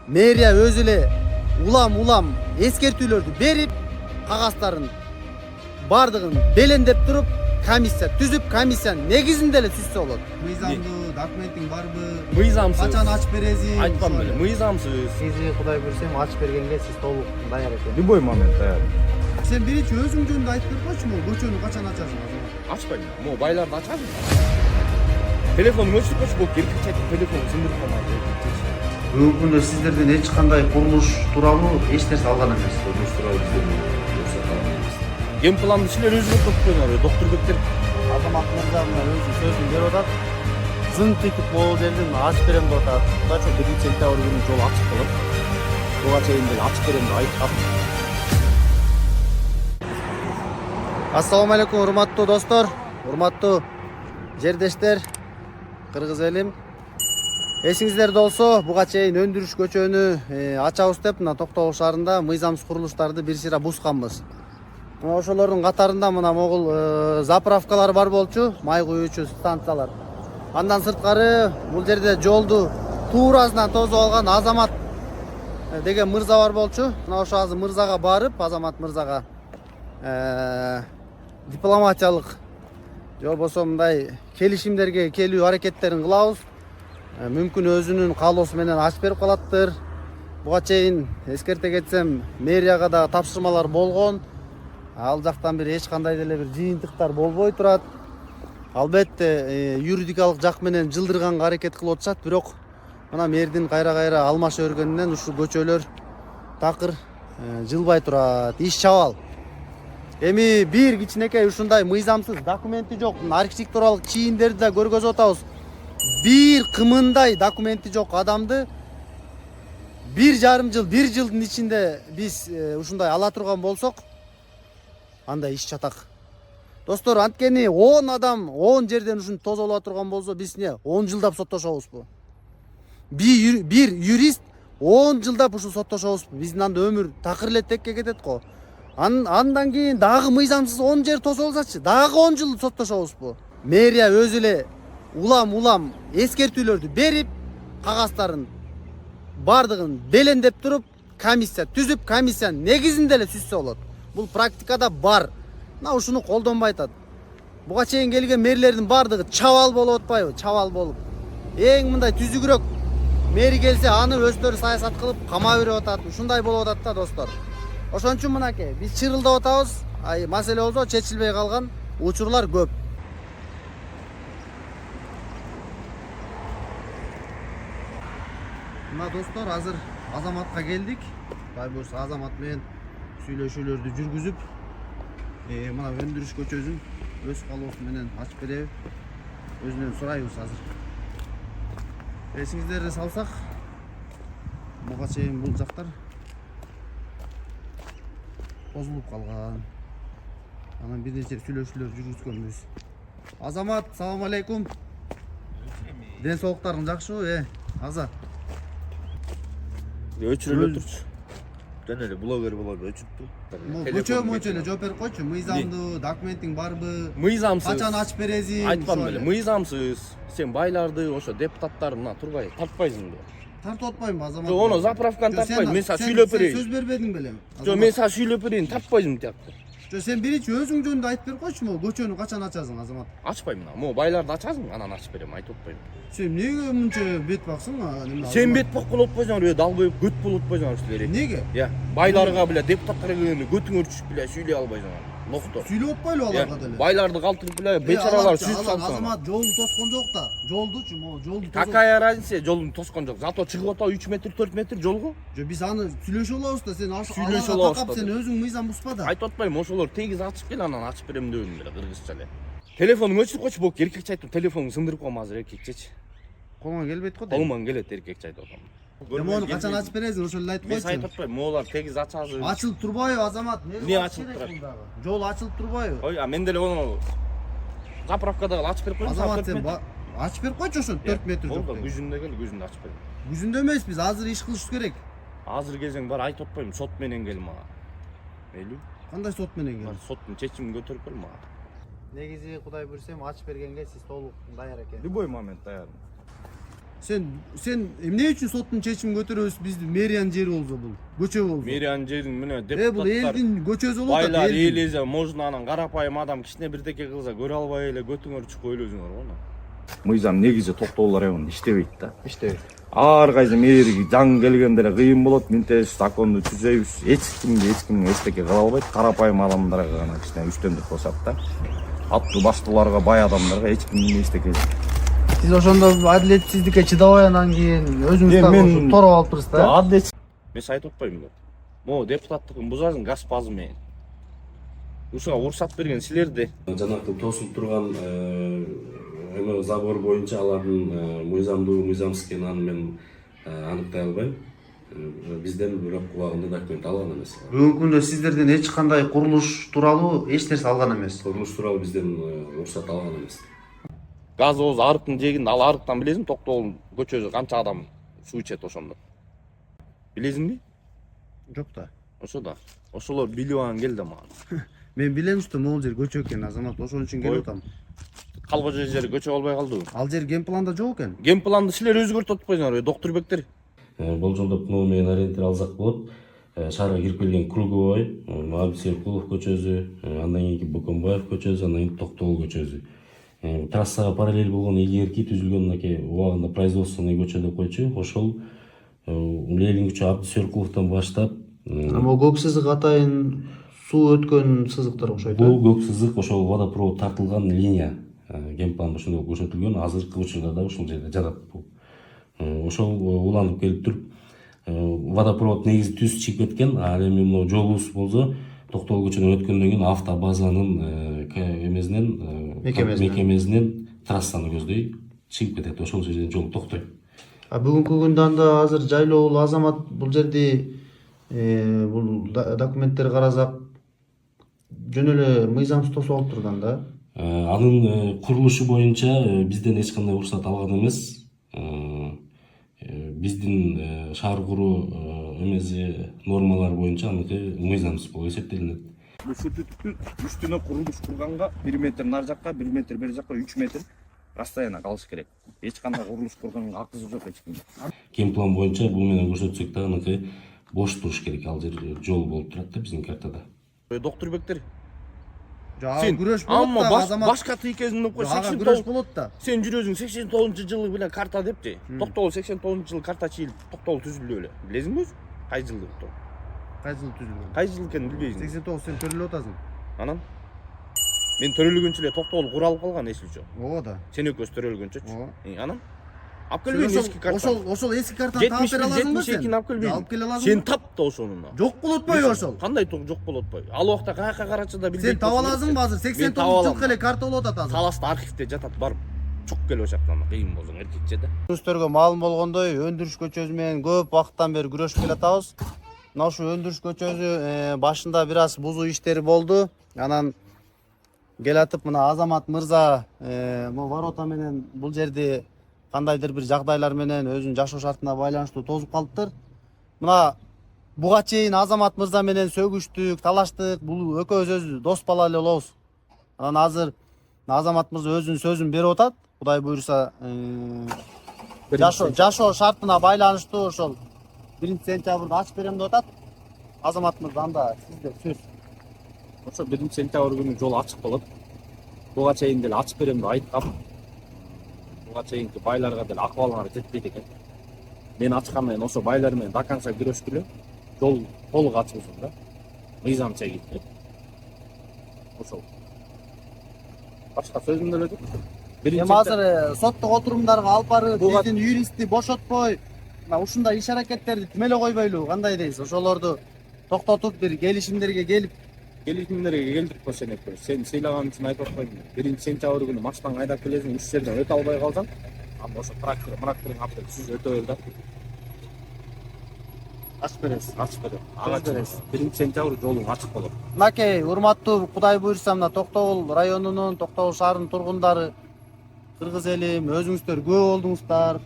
Mэрия өзү эле улам эскертүүлөрдү берип, кагаздарын бардыгын белендеп туруп, комиссия түзүп, комиссиянын негизинде эле түзсө болот. Мыйзамдуу документиң барбы? Мыйзамсыз. Качан ачып бересиң? Айтпам беле, мыйзамсыз. Сизи Кудай буйрсем ачып бергенге сиз толук даяр экенсиз. Любой момент даяр. Сен биринчи өзүң жөнүндө айтып берип койчу, могу көчөнү качан ачасың азыр? Açmayın. Mo baylarda açarım. Telefonumu açıp koş bu erkek çekip telefonu sındırıp kalmaz. Бүгүнкү күндө сиздерден эч кандай курулуш тууралуу эч нерсе алган эмес. Ем планды силер өзүңөр көп коюңар. Доктор бектер Азамат мырза өзү сөзүн берип атат. Зың тетип могул жердин ачып берем деп атат. Кудай чоң биринчи сентябрь күнү жол ачык кылып, буга чейин деле ачып берем деп айткан. Ассаламу алейкум, урматтуу достор, урматтуу жердештер, кыргыз элим. Эсиңиздерде болсо, буга чейин өндүрүш көчөнү ачабыз деп мына Токтогул шаарында мыйзамсыз курулуштарды бир сыйра бузганбыз. Мына ошолордун катарында мына могул заправкалар бар болчу, май куюучу станциялар. Андан сырткары бул жерде жолду туурасынан тосуп алган Азамат деген мырза бар болчу. Мына ошо азыр мырзага барып, Азамат мырзага дипломатиялык же болбосо мындай келишимдерге келүү аракеттерин кылабыз. Мүмкүн өзүнүн каалоосу менен ачып берип калаттыр. Буга чейин эскерте кетсем, мэрияга да тапшырмалар болгон. Ал жактан бир эч кандай деле бир жыйынтыктар болбой турат. Албетте юридикалык жак менен жылдырганга аракет кылып атышат, бирок мына мэрдин кайра алмаша өргөнүнөн ушул көчөлөр такыр жылбай турат. Иш чабал. Эми бир кичинекей ушундай мыйзамсыз документи жок архитектуралык чийиндерди да көргөзүп атабыз. Бир кымындай документи жок адамды 1,5 жыл, 1 жылдын ичинде биз ушундай ала турган болсок, андай иш чатак. Достор, анткени 10 адам 10 жерден ушуну тозуп ала турган болсо, биз 10 жылдап соттошобузбу? Бир юрист 10 жылдап ушул соттошобузбу? Биздин анда өмүр такыр эле текке кетет го. Андан кийин дагы мыйзамсыз 10 жер тосуп алсачы, дагы 10 жыл соттошобузбу? Мэрия өзү эле улам эскертүүлөрдү берип, кагаздарын бардыгын белендеп туруп, комиссия түзүп, комиссиянын негизинде эле түзсө болот. Бул практикада бар. Мына ушуну колдонбой атат. Буга чейин келген мэрлердин бардыгы чабал болуп атпайбы? Чабал болуп. Эң мындай түзүгүрөөк мэри келсе, аны өздөрү саясат кылып камап берип атат. Ушундай болуп атат да, достор. Ошон үчүн мынакей, биз чырылдап атабыз. Маселе болсо чечилбей калган учурлар көп. Мына достор, азыр Азаматка келдик. Кудай буйрса Азамат менен сүйлөшүүлөрдү жүргүзүп, мына өндүрүш көчөсүн өз каалоосу менен ачып береби? Өзүнөн сурайбыз азыр. Эсиңиздерге салсак, буга чейин бул жактар козулуп калган. Анан бир нече сүйлөшүүлөр жүргүзгөнбүз. Азамат, салам алейкум. Ден соолуктарың жакшыбы, Аза? Өчүрүлүп турчу. Жөн эле блогер өчүрүп. Көчө мөчө эле жооп берип койчу. Мыйзамдуу документиң барбы? Мыйзамсыз. Качан ачып бересиң? Айтпам беле, мыйзамсыз. Сен байларды, ошо депутаттарды мына турбай тартпайсың да. Тартып атпайбы Азамат? Жок, ону заправканы тартпайм. Мен сага сүйлөп берейин. Сөз бербедиң беле? Жок, мен сага сүйлөп берейин, тартпайсың тиякты. Жок, сен биринчи өзүң жөнүндө айтып берип койчу, могу көчөнү качан ачасың, Азамат? Ачпайм мына. Мо байларды ачасың, анан ачып берем, айтып атпайм. Сен эмнеге мынча бет баксың? Сен бет бак болуп атпайсыңар, далбоюп көт болуп атпайсыңар силер. Эмнеге? Байларга биле, депутаттарга келгенде көтүңөр түшүп биле сүйлөй албайсыңар. Локто. Сүйлөп атпайлы аларга деле? Байларды калтырып биле, бечаралар сүзүп салсаң. Азамат жолду тоскон жок да. Жолдучу, могу жолду тосуп. Какая разница, жолун тоскон жок. Зато чыгып атабы 3 метр, 4 метр жолго. Жок, биз аны сүйлөшө алабыз да, сен Сүйлөшө алабыз да. Сен өзүң мыйзам бузпа да. Айтып атпайм, ошолор тегиз ачып кел, анан ачып берем дебедим беле кыргызча эле. Телефонуңду өчүрүп койчу, бок эркекче айтып, телефонуңду сындырып койм азыр эркекчечи. Колуңа келбейт го. Колуман келет эркекче айтып атам. Мону качан ачып бересиң, ошол эле айтып Мен койчу. айтып атпайм, могулар тегиз ачасыз. Ачылып турбайбы, Азамат? Эмне ачылып турат? Жол ачылып турбайбы? Ой, а мен деле ону заправкада ачып берип коем. Азамат, сен ачып берип койчу ошону 4 метр жок. Болду, күзүндө кел, күзүндө ачып берем. Күзүндө эмес, биз азыр иш кылышыбыз керек. Азыр келсең бар, айтып атпайм, сот менен кел мага. Мейлиби? Кандай сот менен Бар, кел? соттун чечимин көтөрүп кел мага. Негизи Кудай буйрсем ачып бергенге сиз толук даяр экенсиз. Любой момент даяр. Sen эмне үчүн соттун чечимин көтөрөбүз? Биздин мэриянын жери болсо бул, көчө болсо. Мэриянын жерин мына Бул депутаттар элдин көчөсү болуп атат. байлар элезе можно анан карапайым адам кичине бирдеке кылса көрө албай эле көтүңөр чукуп ойлойсуңар го. Мыйзам негизи токтогул районунда иштебейт да. иштебейт. Ар кайсы мэрия заң келгенде эле кыйын болот, мынтебиз законду түзөйбүз. Эч кимге эчтеке кыла албайт. Карапайым адамдарга гана кичине үстөмдүк кылышат да. Аттуу баштууларга, бай адамдарга эч ким эчтеке. Сиз ошондо адилетсиздикке чыдабай анан кийин өзүңүз дагы тороп алып турсуз да? Адилет Мен айтып атпаймынбы? Могу депутаттыгын бузасың газ базы менен. Ушуга уруксат берген силерди. Жанагы тосулуп турган эме забор боюнча алардын мыйзамдуу мыйзамсыз экенин аны мен аныктай албайм. Бизден бирок убагында документ алган эмес. Бүгүнкү күндө сиздерден эч кандай курулуш тууралуу эч нерсе алган эмес. Курулуш тууралуу бизден уруксат алган эмес. Газ ооз арыктын жээгинде, ал арыктан билесиң Токтогул көчөсү канча адам суу ичет ошондо. Билесиңби? Жок да. Ошо да. Ошолор билип алган кел да мага. Мен билем что могул жер көчө экен, Азамат, ошон үчүн келип атам. Калгожо жери көчө болбой калдыбы? Ал жер ген планда жок экен. Ген планды силер өзгөртүп атпайсыңарбы, доктурбектер? Болжолдоп могу менен ориентир алсак болот. Шаарга кирип келген Круговой, Абдисеркулов көчөсү, андан кийинки Бөкөнбаев көчөсү, андан кийин Токтогул көчөсү. Трассага параллель болгон эгерки түзүлгөн мынакей убагында производственный көчө деп койчу, ошол Ленин көчө Абдисеркуловдон баштап Могу көк сызык атайын суу өткөн сызыктар окшойт. бул көк сызык ошол водопровод тартылган линия генпланда ошондой көрсөтүлгөн. Азыркы учурда да ушул жерде жатат бул. Ошол уланып келип туруп водопровод негизи түз чыгып кеткен, ал эми могу жолубуз болсо Токтогул көчөнөн өткөндөн кийин автобазанын мекемесинен трассаны көздөй чыгып кетет. Ошол жерден жол токтойт. Бүгүнкү күндө анда азыр жайлоолуу Азамат бул жерди бул документтер карасак жөн эле мыйзамсыз тосуп алып турган да. Анын курулушу боюнча бизден эч кандай уруксат алган эмес. Биздин шаар куруу эмеси нормалары боюнча аныкы мыйзамсыз болуп эсептелинет. Ушу түтүктү үстүнө курулуш курганга 1 метр нар жакка, 1 метр бери жакка 3 метр расстояние калыш керек. Эч кандай курулуш курганга акысы жок эч кимде. Генплан боюнча бул менен көрсөтсөк да аныкы бош туруш керек. Ал жер жол болуп турат да биздин картада. Доктурбектер? Сен күрөш болот Амма да, Азамат. башка тыйкезин деп кой, Ага, күрөш болот да. Сен жүрөсүң 89-жылы беле карта депчи. Токтогул 89-жылы карта чийилип, Токтогул түзүлдү беле. Билесиңби өзү? Кай жылы Токтогул? Кай жыл түзүлгөн? Кай жыл экенин билбейсиң. 89 сен төрөлүп атасың. Анан мен төрөлгөнчө эле Токтогул куралып калган эсилчү. Ооба да. Сен экөөс төрөлгөнчөчү. Ооба. Анан алып келбейин эски карта. Ошол эски картаны таап бере аласыңбы сен? 72-ни алып келбейин. Алып келе аласың. Сен тап да ошону. Жок болуп атпайбы ошол? Кандай жок болуп атпайбы? Ал убакта каяка карачыда билбейт. Сен таба аласыңбы азыр? 89 жылкы эле карта болуп атат азыр. Таласта архивте жатат, барып чук келип ошактан кыйын болсоң эркекче да. Өздөргө маалым болгондой, өндүрүш көчөсү менен көп убакыттан бери күрөшүп келатабыз. Мына ушу өндүрүш көчөсү башында бир аз бузуу иштери болду. Анан келатып мына Азамат мырза могу ворота менен бул жерди кандайдыр бир жагдайлар менен өзүнүн жашоо шартына байланыштуу тозуп калыптыр. Мына буга чейин Азамат мырза менен сөгүштүк, талаштык. Бул экөөбүз өзү дос бала эле болобуз. Анан азыр Азамат мырза өзүнүн сөзүн берип атат. Кудай буйруса жашоо шартына байланыштуу ошол 1-сентябрда ачып берем деп атат. Азамат мырза, анда сизде сөз. Ошо 1-сентябрь күнү жол ачык болот. Буга чейин деле ачып берем деп айткам. Буга чейинки байларга деле акыбалыңар жетпейт экен. Мен ачкан менен ошо байлар менен до конца күрөшкүлө жол толук ачылсын да. Мыйзам чегип. Ошол. Башка сөзүм деле жок. Эми азыр соттук отурумдарга алып барып биздин юристти бошотпой, мына ушундай иш аракеттерди тим эле койбойлу, кандай дейсиз? Ошолорду токтотуп бир келишимдерге келип келдик сен экөөбүз. Сен сыйлаган үчүн айтып атпаймынбы? 1-сентябрь күнү машинаңды айдап келесиң, үч жерден өтө албай калсаң, анда ошо тракторун алып келип сиз өтө бер да. ачып бересиз. Ачып берем. Ага бересиз. 1-сентябрь жолуң ачык болот. Мынакей урматтуу Кудай буйруса мына Токтогул районунун, Токтогул шаарынын тургундары, кыргыз элим, өзүңүздөр күбө болдуңуздар.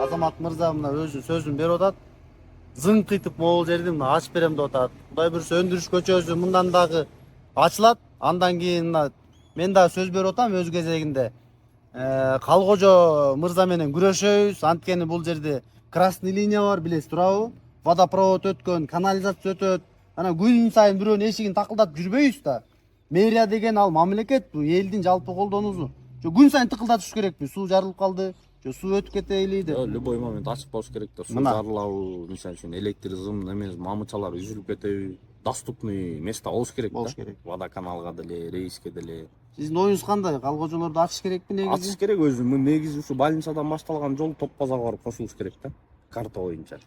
Азамат мырза мына өзү сөзүн берип атат. Зыңкыйтып могул жерди мына ачып берем деп атат. Кудай буйруса өндүрүш көчөсү мындан дагы ачылат. Андан кийин мен дагы сөз берип атам өз кезегинде. Калгожо мырза менен күрөшөбүз. Анткени бул жерде красный линия бар, билесиз туурабы? Водопровод өткөн, канализация өтөт. Анан күн сайын бирөөнүн эшигин такылдатып жүрбөйбүз да. Мэрия деген ал мамлекет, бул элдин жалпы колдонуусу. Күн сайын тыкылдатыш керекпи? Суу жарылып калды, же суу өтүп кетейли деп. Любой момент ачык болуш керек да. Суу Мына. жарылабы, мисалы үчүн электризм, неме мамычалар үзүлүп кетеби, доступный место болуш керек да. Болуш керек. Водоканалга деле, рейске деле. Сиздин оюңуз кандай? Калгожолорду ачыш керекпи негизи? Ачыш керек өзү. Негизи ушу больницадан башталган жол Топ Базарга барып кошулуш керек да. Карта боюнча.